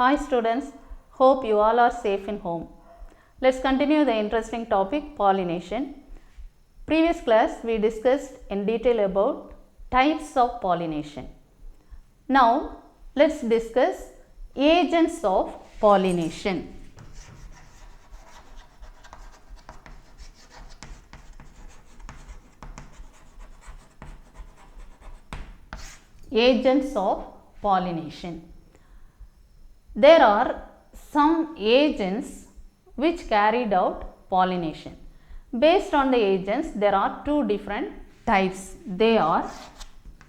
Hi students, hope you all are safe in home. Let's continue the interesting topic pollination. Previous class we discussed in detail about types of pollination. Now let's discuss agents of pollination. Agents of pollination. There are some agents which carried out pollination. Based on the agents, there are two different types. They are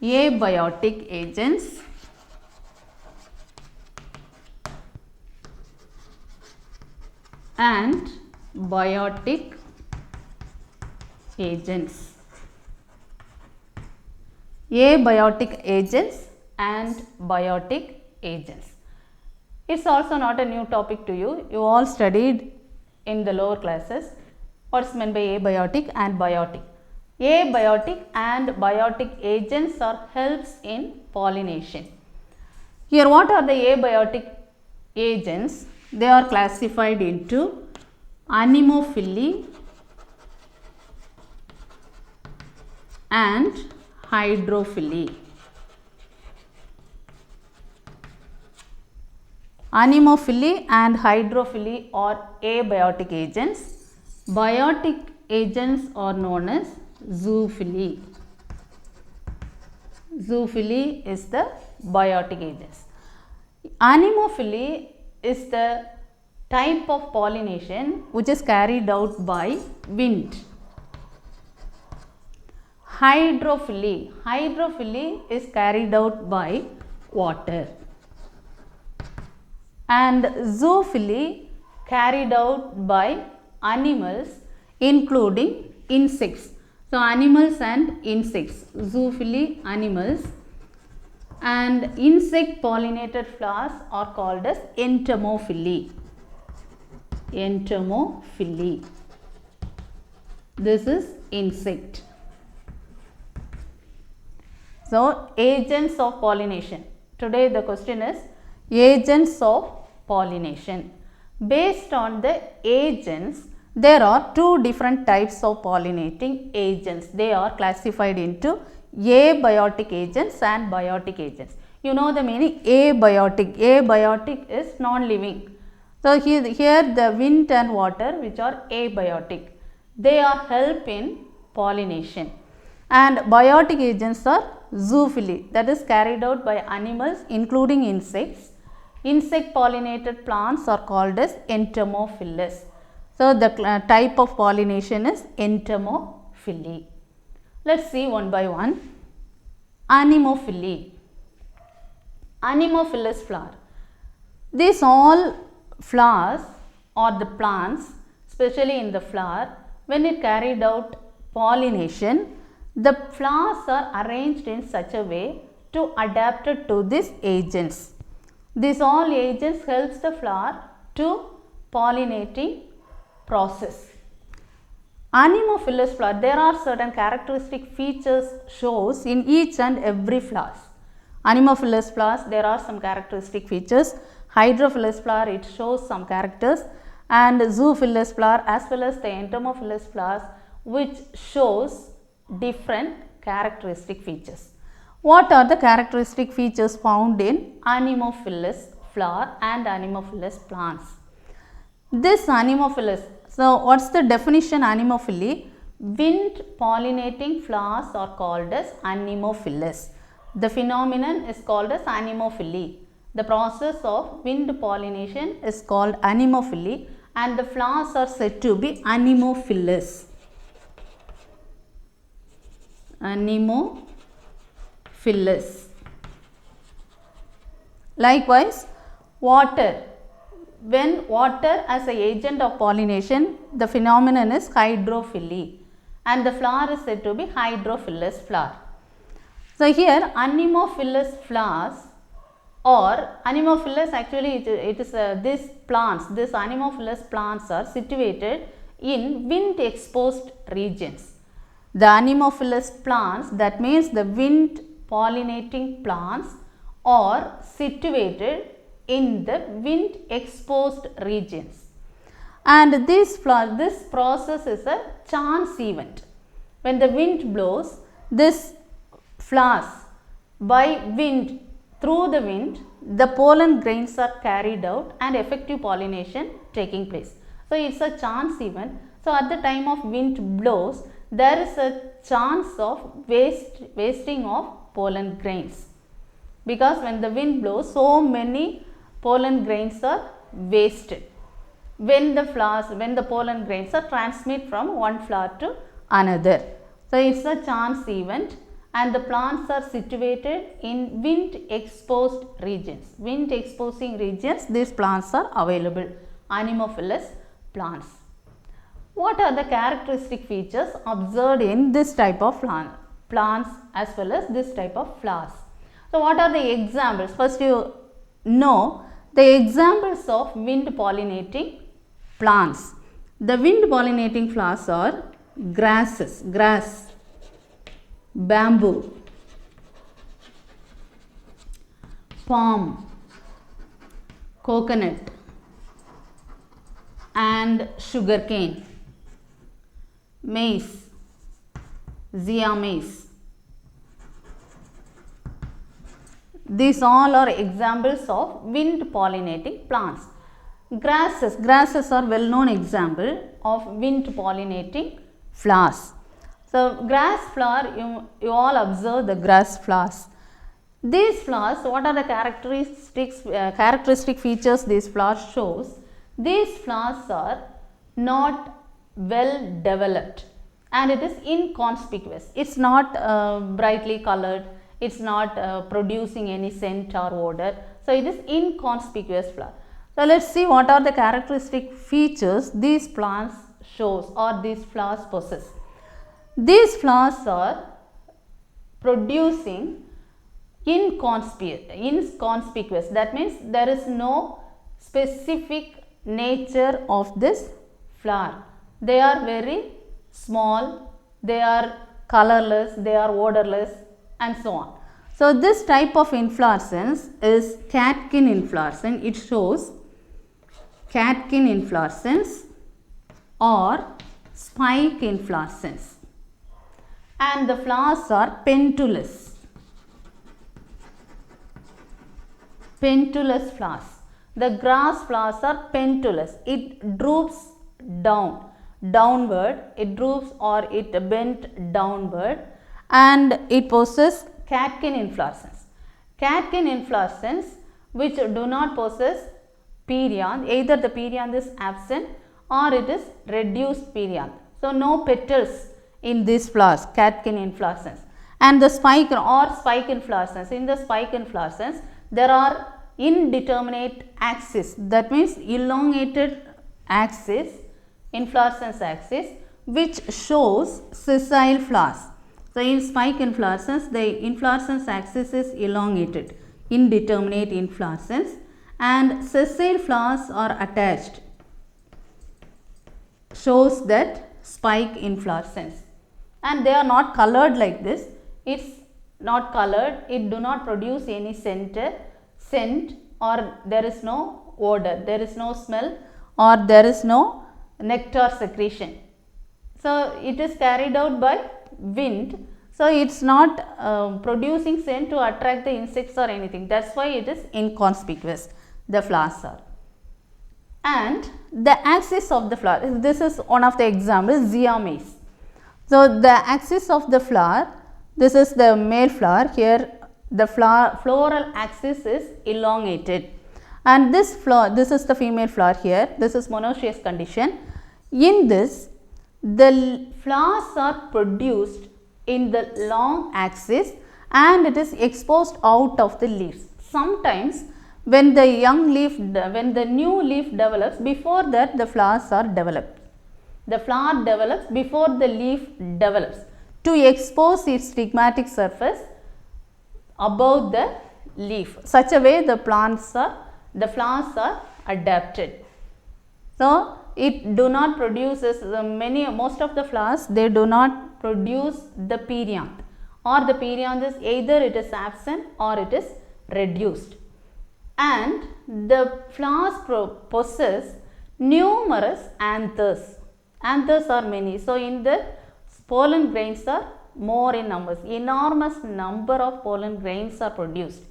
abiotic agents and biotic agents. Abiotic agents and biotic agents. It's also not a new topic to you. You all studied in the lower classes what's meant by abiotic and biotic. Abiotic and biotic agents are helps in pollination. Here what are the abiotic agents? They are classified into anemophily and hydrophily. Anemophily and hydrophily are abiotic agents. Biotic agents are known as zoophily. Zoophily is the biotic agents. Anemophily is the type of pollination which is carried out by wind. Hydrophily is carried out by water. And zoophily carried out by animals including insects. So, animals and insects, zoophily animals, and insect pollinated flowers are called as entomophily. Entomophily. This is insect. So, agents of pollination. Today the question is agents of pollination. Based on the agents, there are two different types of pollinating agents. They are classified into abiotic agents and biotic agents. You know the meaning abiotic. Abiotic is non-living. So, here the wind and water which are abiotic. They are help in pollination. And biotic agents are zoophily, that is carried out by animals including insects. Insect pollinated plants are called as entomophilous. So, the type of pollination is entomophily. Let us see one by one. Anemophily. Anemophilous flower. These all flowers or the plants, especially in the flower, when it carried out pollination, the flowers are arranged in such a way to adapt to these agents. These all agents helps the flower to pollinating process. Anemophilous flower, there are certain characteristic features shows in each and every flowers. Anemophilous flowers, there are some characteristic features. Hydrophilous flower, it shows some characters, and zoophilous flower as well as the entomophilous flowers which shows different characteristic features. What are the characteristic features found in anemophilous flower and anemophilous plants? This anemophilous, so what's the definition anemophily? Wind pollinating flowers are called as anemophilous. The phenomenon is called as anemophily. The process of wind pollination is called anemophily and the flowers are said to be anemophilous. Anemophilous. Likewise, water. When water as an agent of pollination, the phenomenon is hydrophily and the flower is said to be hydrophilous flower. So, here anemophilous flowers or anemophilous, actually it is these plants, these anemophilous plants are situated in wind exposed regions. The anemophilous plants, that means the wind pollinating plants, are situated in the wind exposed regions. And this process is a chance event. When the wind blows, this flowers by wind, through the wind, the pollen grains are carried out and effective pollination taking place. So, it is a chance event. So, at the time of wind blows, there is a chance of wasting of pollen grains, because when the wind blows, so many pollen grains are wasted when the pollen grains are transmitted from one flower to another. So, it is a chance event, and the plants are situated in wind exposed regions. Wind exposing regions, these plants are available, anemophilous plants. What are the characteristic features observed in this type of plants as well as this type of flowers? So, what are the examples? First, you know the examples of wind pollinating plants. The wind pollinating flowers are grasses, grass, bamboo, palm, coconut and sugarcane, maize, zea mays. These all are examples of wind pollinating plants. Grasses are well known example of wind pollinating flowers. So, grass flower, you all observe the grass flowers. These flowers, what are the characteristic features these flowers shows? These flowers are not well developed and it is inconspicuous. It is not brightly colored, it is not producing any scent or odor. So, it is inconspicuous flower. So, let us see what are the characteristic features these plants shows or these flowers possess. These flowers are producing inconspicuous, that means there is no specific nature of this flower. They are very small, they are colorless, they are odorless and so on. So, this type of inflorescence is catkin inflorescence. It shows catkin inflorescence or spike inflorescence, and the flowers are pentulous. Pentulous flowers. The grass flowers are pentulous. It droops downward, it droops or it bent downward, and it possesses catkin inflorescence. Catkin inflorescence which do not possess perianth, either the perianth is absent or it is reduced perianth. So, no petals in these flowers, catkin inflorescence. And the spike or spike inflorescence, in the spike inflorescence there are indeterminate axis, that means elongated axis, inflorescence axis, which shows sessile flowers. So, in spike inflorescence, the inflorescence axis is elongated, indeterminate inflorescence, and sessile flowers are attached, shows that spike inflorescence, and they are not colored like this. It is not colored, it do not produce any scent or there is no odor, there is no smell or there is no nectar secretion. So, it is carried out by wind. So, it is not producing scent to attract the insects or anything, that is why it is inconspicuous, the flowers are. And the axis of the flower, this is one of the examples, zea mays. So, the axis of the flower, this is the male flower, here the floral axis is elongated, and this is the female flower here, this is monoecious condition. In this, the flowers are produced in the long axis and it is exposed out of the leaves. Sometimes when the new leaf develops, before that the flowers are developed. The flower develops before the leaf develops to expose its stigmatic surface above the leaf. Such a way the flowers are adapted. So, it do not produces most of the flowers, they do not produce the perianth, or the perianth is either it is absent or it is reduced. and the flowers possess numerous anthers. Anthers are many. So, in the pollen grains are more in numbers. Enormous number of pollen grains are produced,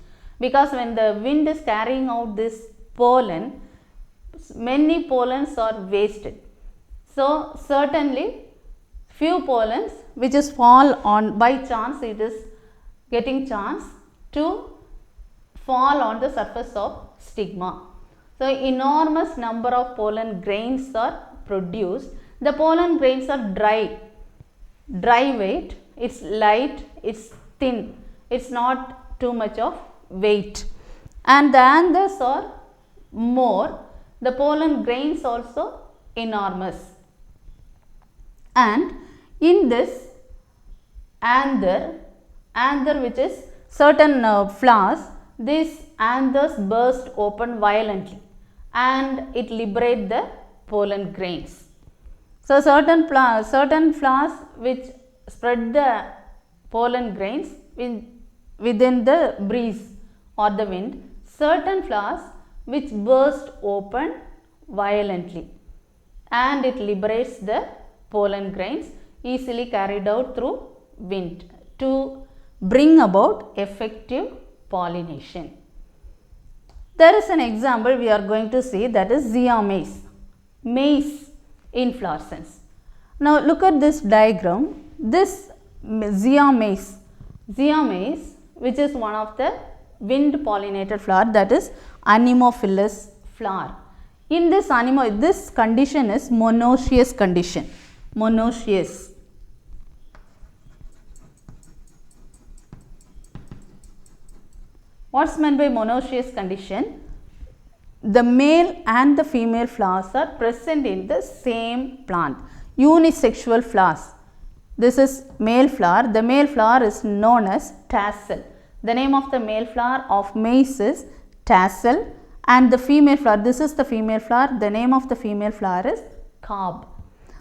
because when the wind is carrying out this pollen, many pollens are wasted. So, certainly few pollens which is fall on by chance, it is getting chance to fall on the surface of stigma. So, enormous number of pollen grains are produced. The pollen grains are dry weight, it is light, it is thin, it is not too much of weight, and the anthers are more, the pollen grains also enormous. And in this anther which is certain flowers, these anthers burst open violently and it liberate the pollen grains. So, certain flowers which spread the pollen grains within the breeze or the wind, certain flowers which burst open violently and it liberates the pollen grains easily carried out through wind to bring about effective pollination. There is an example we are going to see, that is Zea mays, maize inflorescence. Now, look at this diagram. This Zea mays which is one of the wind pollinated flower, that is anemophilous flower. In this this condition is monoecious condition. Monoecious. What is meant by monoecious condition? The male and the female flowers are present in the same plant. Unisexual flowers. This is male flower. The male flower is known as tassel. The name of the male flower of maize is tassel, and the female flower, this is the female flower. The name of the female flower is cob.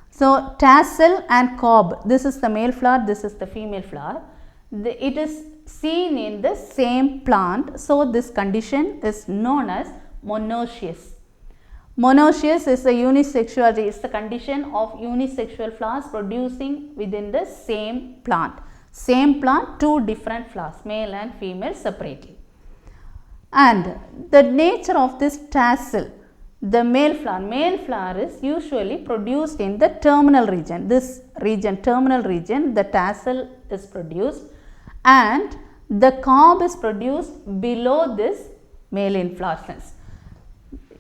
So, tassel and cob, this is the male flower, this is the female flower. It is seen in the same plant. So, this condition is known as monoecious. Monoecious is a unisexuality, it is the condition of unisexual flowers producing within the same plant. Same plant, two different flowers, male and female separately. And the nature of this tassel, the male flower is usually produced in the terminal region. This region, terminal region, the tassel is produced, and the cob is produced below this male inflorescence.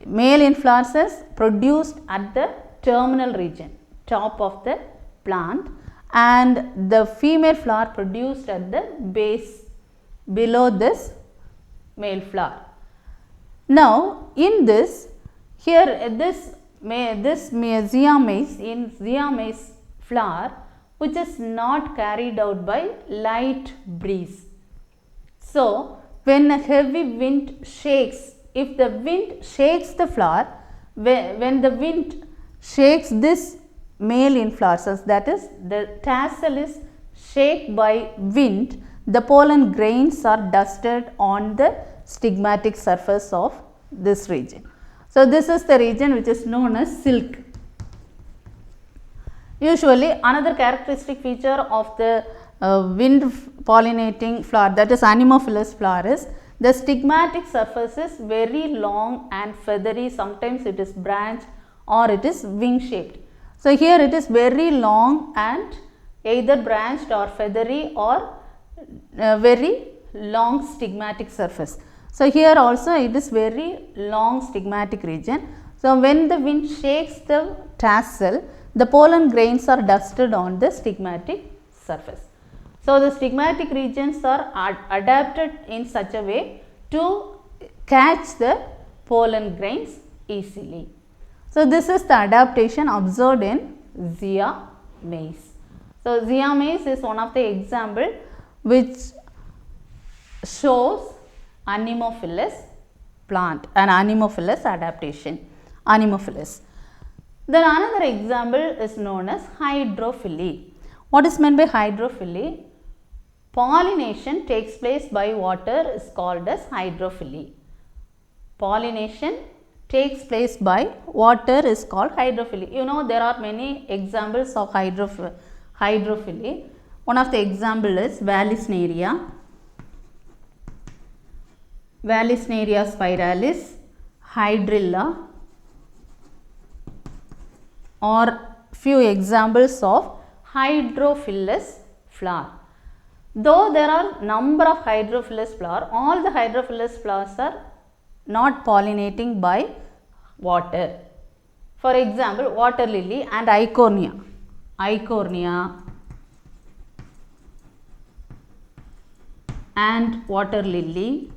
Male inflorescence produced at the terminal region, top of the plant, and the female flower produced at the base below this male flower. Now, in this, here this Zea mays flower which is not carried out by light breeze. So, when a heavy wind shakes, if the wind shakes the flower, when the wind shakes this male inflorescence, that is the tassel is shaken by wind, the pollen grains are dusted on the stigmatic surface of this region. So, this is the region which is known as silk. Usually, another characteristic feature of the wind pollinating flower, that is anemophilous flower, is the stigmatic surface is very long and feathery. Sometimes it is branched or it is wing shaped. So, here it is very long and either branched or feathery or very long stigmatic surface. So, here also it is very long stigmatic region. So, when the wind shakes the tassel, the pollen grains are dusted on the stigmatic surface. So, the stigmatic regions are adapted in such a way to catch the pollen grains easily. So, this is the adaptation observed in Zea mays. So, Zea mays is one of the example which shows anemophilous plant and anemophilous adaptation. Anemophilous. Then another example is known as hydrophily. What is meant by hydrophily? Pollination takes place by water is called as hydrophily. pollination takes place by water is called hydrophily. You know, there are many examples of hydrophily. One of the example is Vallisneria spiralis, hydrilla, or few examples of hydrophilous flower. Though there are number of hydrophilous flower, all the hydrophilous flowers are not pollinating by water. For example, water lily and Eichhornia and water lily,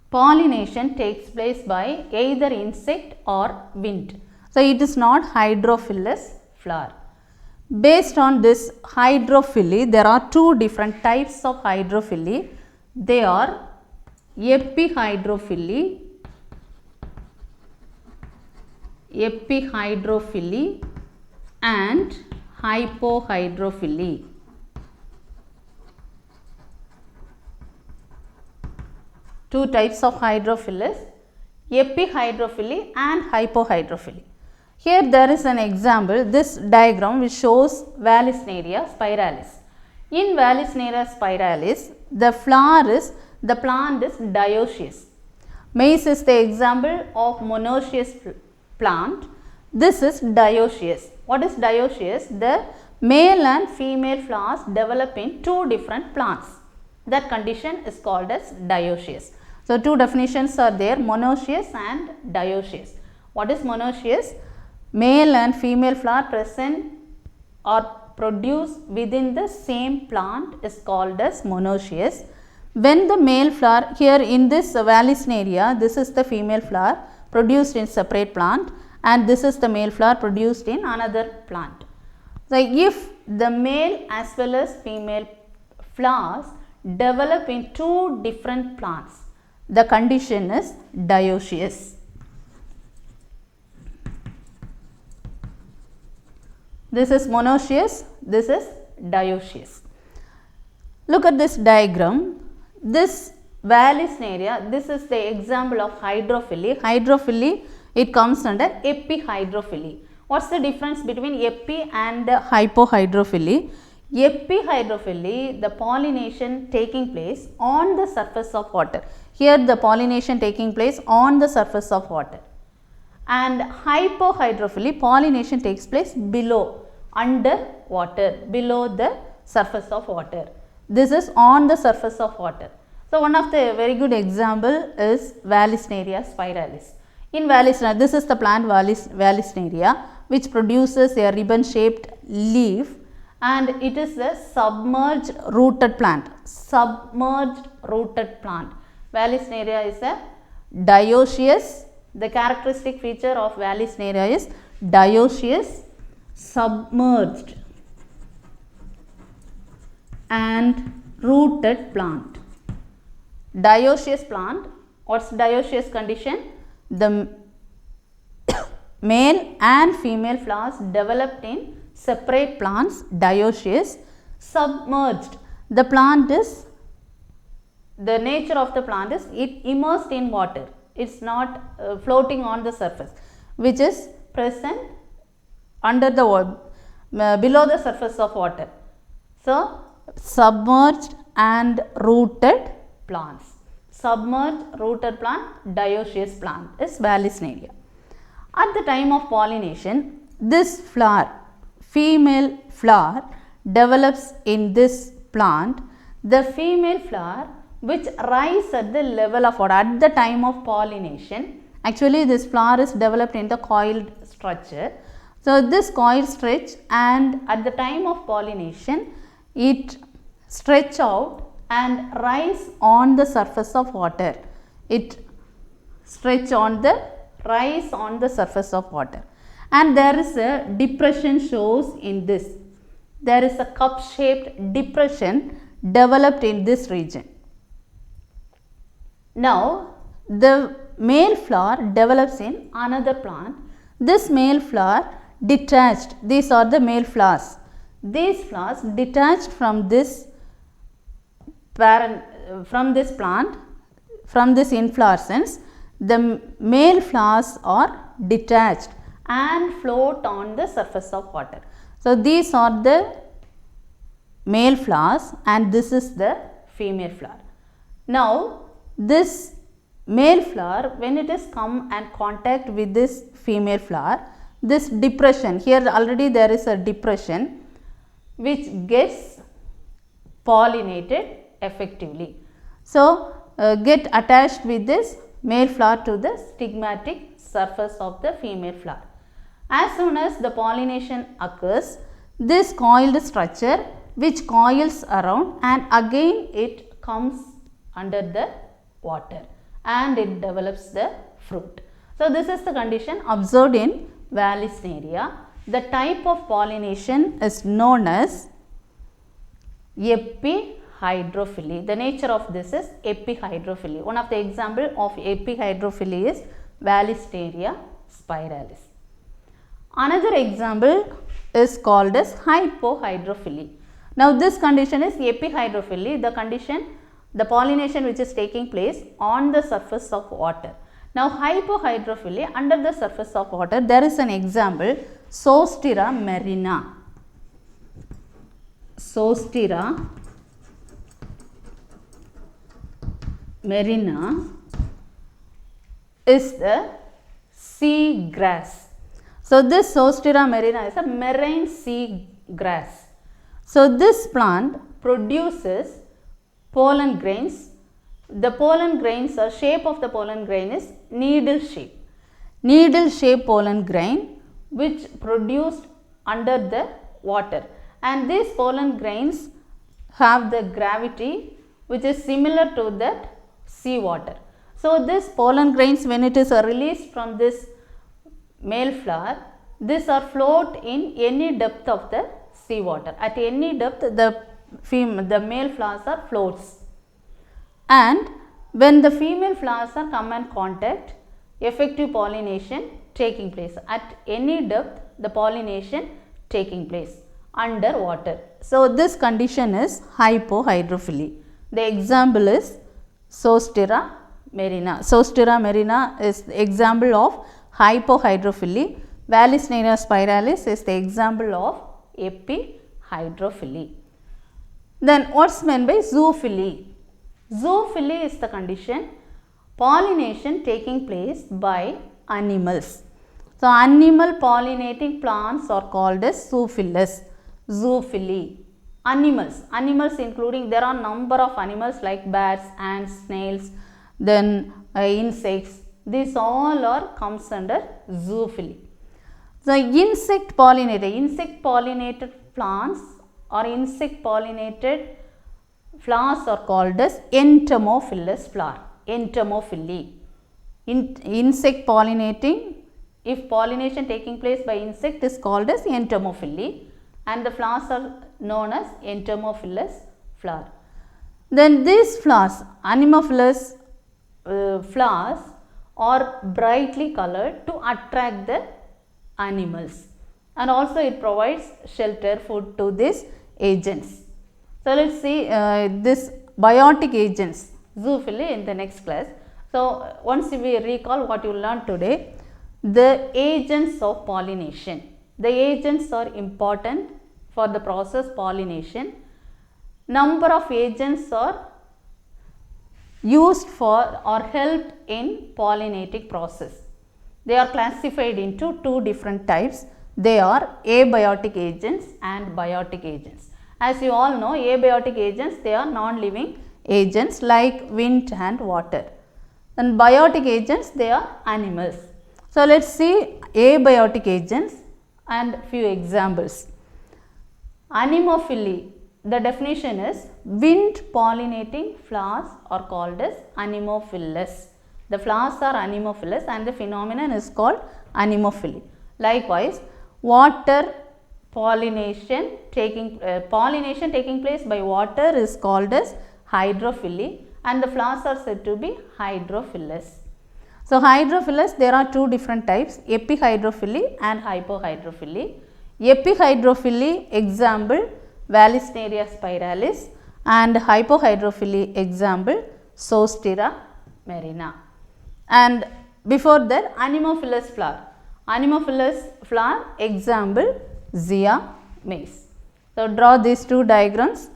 pollination takes place by either insect or wind. So, it is not hydrophilous flower. Based on this hydrophily, there are two different types of hydrophily. They are epihydrophily and hypohydrophily. Two types of hydrophilous, epihydrophily and hypohydrophily. Here there is an example, this diagram which shows Vallisneria spiralis. In Vallisneria spiralis, the plant is dioecious. Maize is the example of monoecious plant. This is dioecious. What is dioecious? The male and female flowers develop in two different plants. That condition is called as dioecious. So, two definitions are there, monoecious and dioecious. What is monoecious? Male and female flower present or produced within the same plant is called as monoecious. When the male flower, here in this Vallisneria, this is the female flower produced in separate plant and this is the male flower produced in another plant. So, if the male as well as female flowers develop in two different plants, the condition is dioecious. This is monoecious, this is dioecious. Look at this diagram. This Vallisneria, this is the example of hydrophily. Hydrophily, it comes under epihydrophily. What's the difference between epi and hypohydrophily? Epihydrophily, the pollination taking place on the surface of water. Here the pollination taking place on the surface of water. And hypohydrophily, pollination takes place below, under water, below the surface of water. This is on the surface of water. So, one of the very good example is Vallisneria spiralis. In Vallisneria, this is the plant Vallisneria, which produces a ribbon shaped leaf, and it is a submerged rooted plant. Vallisneria is a dioecious. The characteristic feature of Vallisneria is dioecious, submerged and rooted plant. Dioecious plant, what's dioecious condition? The male and female flowers developed in separate plants, dioecious. Submerged, the plant is, the nature of the plant is it immersed in water. It's not floating on the surface, which is present under the below the surface of water. So, submerged and rooted plants. Submerged rooted plant, dioecious plant is Vallisneria. At the time of pollination, this flower, female flower develops in this plant. The female flower which rise at the level of water at the time of pollination. Actually, this flower is developed in the coiled structure. So, this coiled stretch, and at the time of pollination, it stretch out and rise on the surface of water. It stretch on the rise on the surface of water, and there is a depression shows in this. There is a cup shaped depression developed in this region. Now, the male flower develops in another plant. This male flower detached, these are the male flowers. These flowers detached from this parent, from this plant, from this inflorescence, the male flowers are detached and float on the surface of water. So, these are the male flowers and this is the female flower. Now, this male flower, when it is come and contact with this female flower, this depression, here already there is a depression which gets pollinated effectively. So, get attached with this male flower to the stigmatic surface of the female flower. As soon as the pollination occurs, this coiled structure which coils around and again it comes under the water and it develops the fruit. So, this is the condition observed in Vallisneria. The type of pollination is known as epihydrophily. The nature of this is epihydrophily. One of the example of epihydrophily is Vallisneria spiralis. Another example is called as hypohydrophily. Now, this condition is epihydrophily, the condition, the pollination which is taking place on the surface of water. Now, hypohydrophily, under the surface of water, there is an example, Zostera marina. Zostera marina is the sea grass. So, this Zostera marina is a marine sea grass. So, this plant produces pollen grains. The pollen grains or shape of the pollen grain is needle shape. Needle shape pollen grain which produced under the water, and these pollen grains have the gravity which is similar to that sea water. So, this pollen grains, when it is released from this male flower, these are float in any depth of the sea water. At any depth the male flowers are floats. And when the female flowers are come and contact, effective pollination taking place. At any depth the pollination taking place under water. So, this condition is hypohydrophily. The example is Zostera marina. Zostera marina is the example of hypohydrophily. Vallisneria spiralis is the example of epihydrophily. Then, what is meant by zoophily? Zoophily is the condition pollination taking place by animals. So, animal pollinating plants are called as zoophilous. Zoophily. Animals including, there are number of animals like bats, ants, snails, then insects. These all are comes under zoophily. The insect pollinated plants or insect pollinated flowers are called as entomophilous flower. Entomophily. Insect pollinating, if pollination taking place by insect is called as entomophily, and the flowers are known as entomophilous flower. Then these flowers, anemophilous flowers are brightly colored to attract the animals, and also it provides shelter, food to these agents. So, let us see this biotic agents, zoophily, in the next class. So, once we recall what you learned today, the agents of pollination. The agents are important for the process pollination. Number of agents are used for or helped in pollinating process. They are classified into two different types. They are abiotic agents and biotic agents. As you all know, abiotic agents, they are non-living agents like wind and water. And biotic agents, they are animals. So, let us see abiotic agents and few examples. Anemophily, the definition is wind pollinating flowers are called as anemophilous. The flowers are anemophilous and the phenomenon is called anemophily. Likewise, water pollination taking place by water is called as hydrophily, and the flowers are said to be hydrophilous. So, hydrophilous, there are two different types, epihydrophily and hypohydrophily. Epihydrophily example Vallisneria spiralis and hypohydrophily example Zostera marina. And before that, anemophilous flower. Anemophilous flower, example, Zea mays. So, draw these two diagrams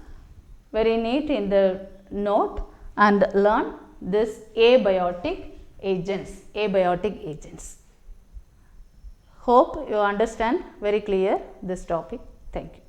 very neat in the note and learn this abiotic agents. Hope you understand very clear this topic. Thank you.